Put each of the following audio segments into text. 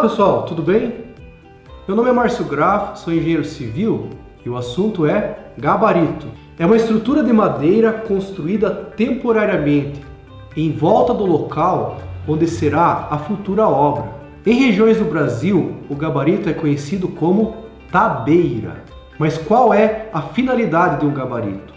pessoal, tudo bem? Meu nome é Márcio Graff, sou engenheiro civil e o assunto é gabarito. É uma estrutura de madeira construída temporariamente em volta do local onde será a futura obra. Em regiões do Brasil, o gabarito é conhecido como tabeira. Mas qual é a finalidade de um gabarito?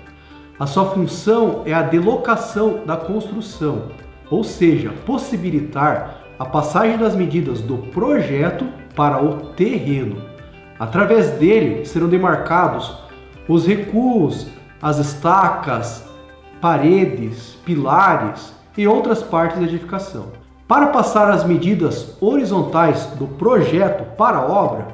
A sua função é a delocação da construção, ou seja, possibilitar a passagem das medidas do projeto para o terreno. Através dele serão demarcados os recuos, as estacas, paredes, pilares e outras partes da edificação. Para passar as medidas horizontais do projeto para a obra,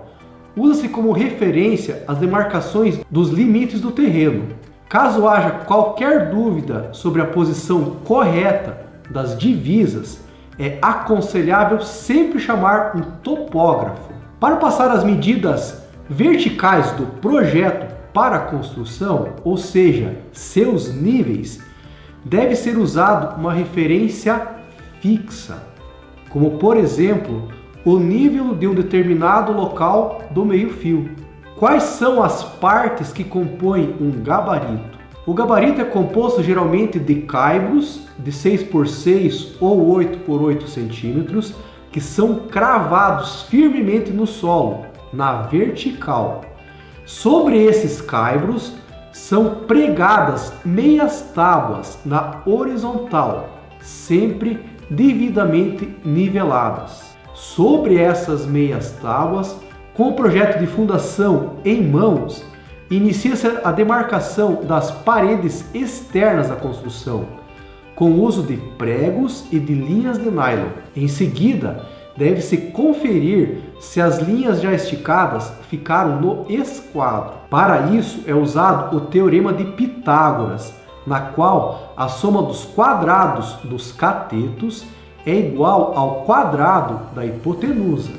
usa-se como referência as demarcações dos limites do terreno. Caso haja qualquer dúvida sobre a posição correta das divisas, é aconselhável sempre chamar um topógrafo. Para passar as medidas verticais do projeto para a construção, ou seja, seus níveis, deve ser usado uma referência fixa, como por exemplo, o nível de um determinado local do meio-fio. Quais são as partes que compõem um gabarito? O gabarito é composto geralmente de caibros de 6 por 6 ou 8 por 8 centímetros que são cravados firmemente no solo, na vertical. Sobre esses caibros são pregadas meias tábuas na horizontal, sempre devidamente niveladas. Sobre essas meias tábuas, com o projeto de fundação em mãos, inicia-se a demarcação das paredes externas da construção, com o uso de pregos e de linhas de nylon. Em seguida, deve-se conferir se as linhas já esticadas ficaram no esquadro. Para isso é usado o teorema de Pitágoras, na qual a soma dos quadrados dos catetos é igual ao quadrado da hipotenusa.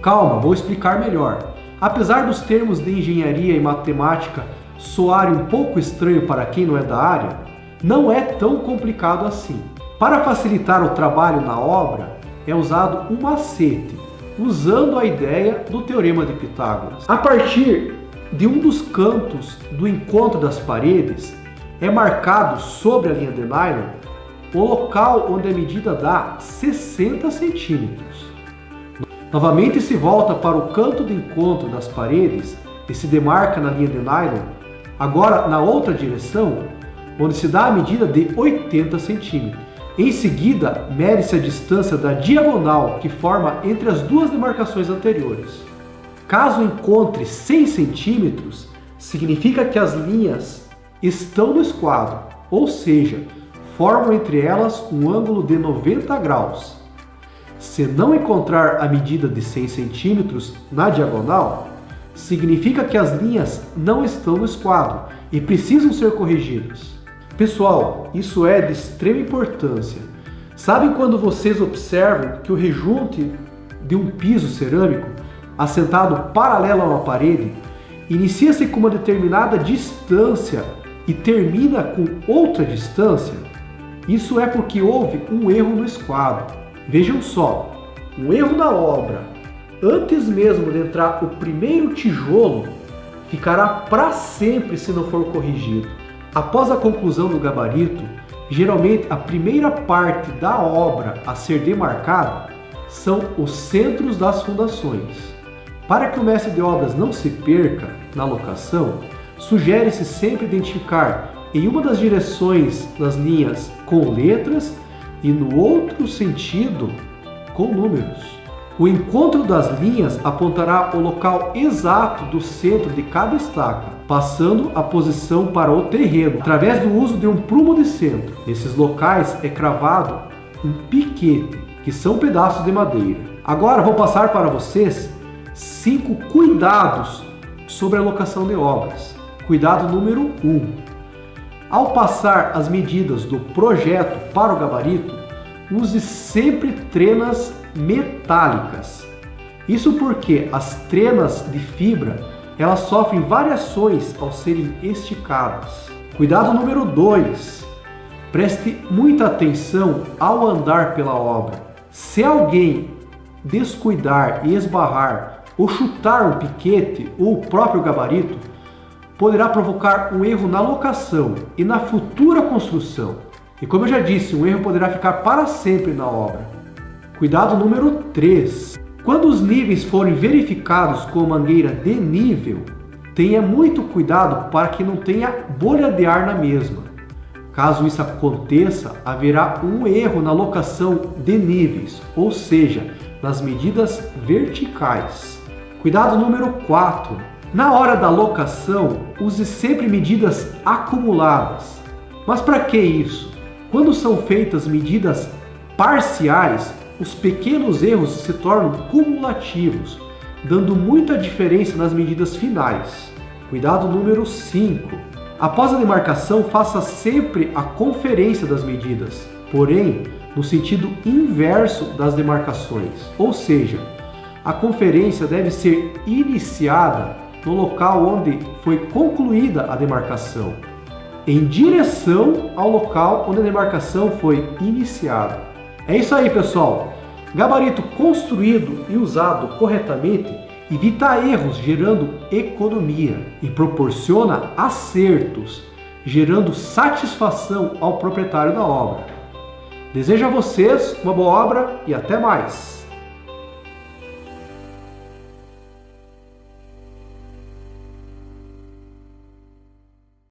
Calma, vou explicar melhor. Apesar dos termos de engenharia e matemática soarem um pouco estranho para quem não é da área, não é tão complicado assim. Para facilitar o trabalho na obra, é usado um macete, usando a ideia do teorema de Pitágoras. A partir de um dos cantos do encontro das paredes, é marcado sobre a linha de nylon o local onde a medida dá 60 centímetros. Novamente se volta para o canto de encontro das paredes e se demarca na linha de nylon, agora na outra direção, onde se dá a medida de 80 centímetros. Em seguida, mede-se a distância da diagonal que forma entre as duas demarcações anteriores. Caso encontre 100 centímetros, significa que as linhas estão no esquadro, ou seja, formam entre elas um ângulo de 90 graus. Se não encontrar a medida de 100 centímetros na diagonal, significa que as linhas não estão no esquadro e precisam ser corrigidas. Pessoal, isso é de extrema importância. Sabem quando vocês observam que o rejunte de um piso cerâmico, assentado paralelo a uma parede, inicia-se com uma determinada distância e termina com outra distância? Isso é porque houve um erro no esquadro. Vejam só, um erro na obra, antes mesmo de entrar o primeiro tijolo, ficará para sempre se não for corrigido. Após a conclusão do gabarito, geralmente a primeira parte da obra a ser demarcada são os centros das fundações. Para que o mestre de obras não se perca na locação, sugere-se sempre identificar em uma das direções das linhas com letras e no outro sentido com números. O encontro das linhas apontará o local exato do centro de cada estaca, passando a posição para o terreno, através do uso de um prumo de centro. Nesses locais é cravado um piquete, que são pedaços de madeira. Agora vou passar para vocês 5 cuidados sobre a locação de obras. Cuidado número 1. Ao passar as medidas do projeto para o gabarito, use sempre trenas metálicas. Isso porque as trenas de fibra, elas sofrem variações ao serem esticadas. Cuidado número 2. Preste muita atenção ao andar pela obra. Se alguém descuidar e esbarrar ou chutar um piquete ou o próprio gabarito, poderá provocar um erro na locação e na futura construção. E como eu já disse, um erro poderá ficar para sempre na obra. Cuidado número 3. Quando os níveis forem verificados com mangueira de nível, tenha muito cuidado para que não tenha bolha de ar na mesma. Caso isso aconteça, haverá um erro na locação de níveis, ou seja, nas medidas verticais. Cuidado número 4. Na hora da locação, use sempre medidas acumuladas. Mas para que isso? Quando são feitas medidas parciais, os pequenos erros se tornam cumulativos, dando muita diferença nas medidas finais. Cuidado número 5. Após a demarcação, faça sempre a conferência das medidas, porém no sentido inverso das demarcações. Ou seja, a conferência deve ser iniciada no local onde foi concluída a demarcação, em direção ao local onde a demarcação foi iniciada. É isso aí, pessoal! Gabarito construído e usado corretamente evita erros, gerando economia, e proporciona acertos, gerando satisfação ao proprietário da obra. Desejo a vocês uma boa obra e até mais!